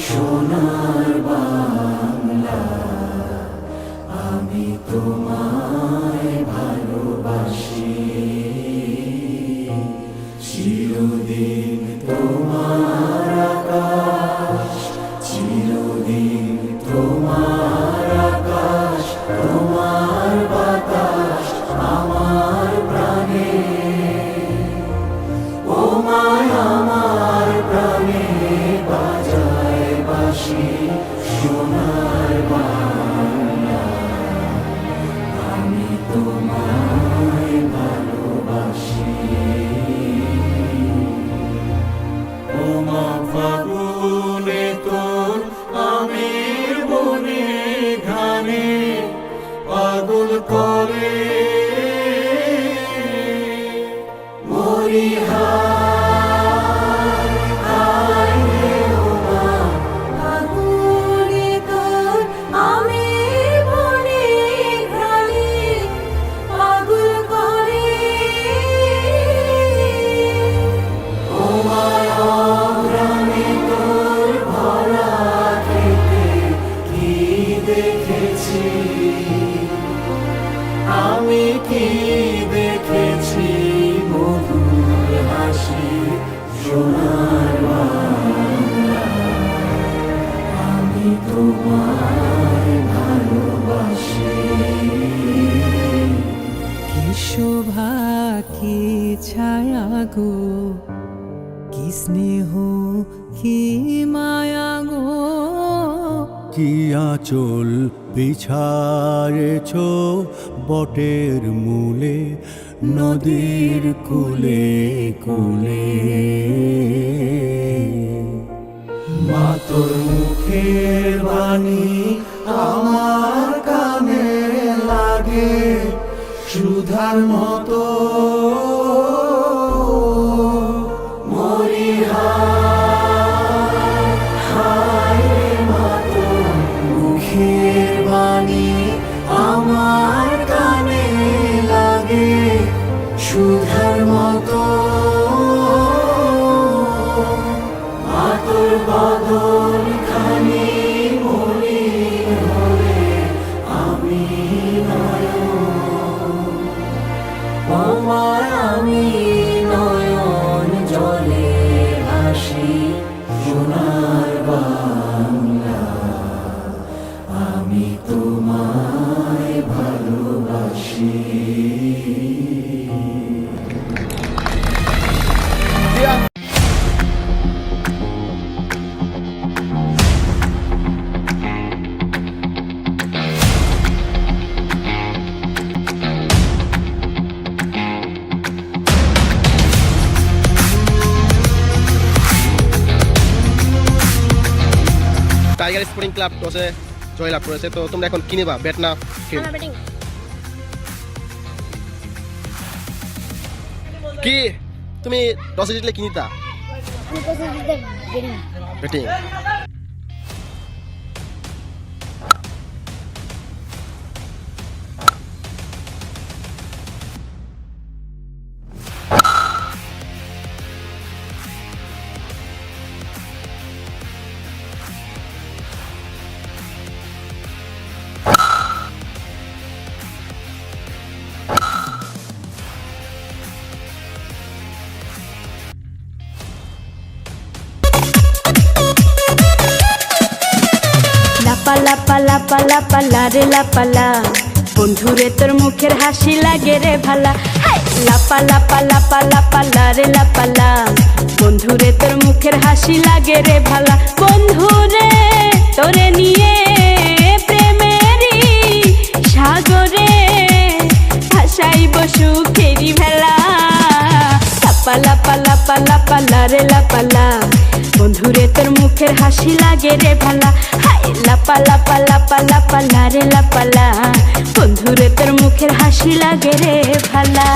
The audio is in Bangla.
সোনার বাংলা, আমি তোমায় ভালোবাসি। চিরদিন তোমার আকাশ, চিরদিন তোমার আকাশ, তোমার বাতাস আমার প্রাণে। ও মায় আমার প্রাণে বাজায় বাঁশি সোনার বাংলা, আমি তোমায় ভালোবাসি। ও মা ফাগুনে তোর আমের বনে ঘানে পাগল করে মরি হায় হায় রে। ও মা ফাগুনে তোর আমের বনে ঘ্রাণে পাগল করে। ও মা অগ্রামে তোর ভরা খেতে কি দেখেছি, আমি কি দেখেছি মধুর হাসি সোনার বাংলা, আমি তোমায় ভালোবাসি। কি শোভা কি ছায়া গো, কি স্নেহ কি মায়া গো, কি আঁচল বিছায়েছ বটের মূলে নদীর কূলে কূলে। মা তোর মুখের বাণী আমার কানে লাগে সুধার মতো। মরি হায় হায় রে। মা তোর মুখের বাণী আমার কানে লাগে সুধার মতো। মা তোর বদন খানি মলিন হলে আমি নয়ন, ও মা আমি নয়ন জলে ভাসি সোনার বাংলা, আমি তোমায় ভালোবাসি। টাইগার স্পোর্টিং ক্লাব টসে জয়লাভ করেছে, তো তোমরা এখন কি নিবা, ব্যাট না ফিল্ড? কি তুমি টসে জিতলে কি নিতা? ব্যাটিং। লাপালা পালা পালা পালা রে লাপালা, বন্ধুরে তোর মুখের হাসি লাগে রে ভালা। লাপালা পালা পালা পালা রে লাপালা, বন্ধুরে তোর মুখের হাসি লাগে রে ভালা। বন্ধুরে তোরে নিয়ে প্রেমেরই সাগরে ভাসাইব সুখেরি ভেলা। লাপালা পালা পালা পালা রে লাপালা, বন্ধুরে তোর মুখের হাসি লাগে রে ভালা। লাপালা পালা পালা পালা রে লাপালা, বন্ধুরে তোর মুখের হাসি লাগে রে ভালা।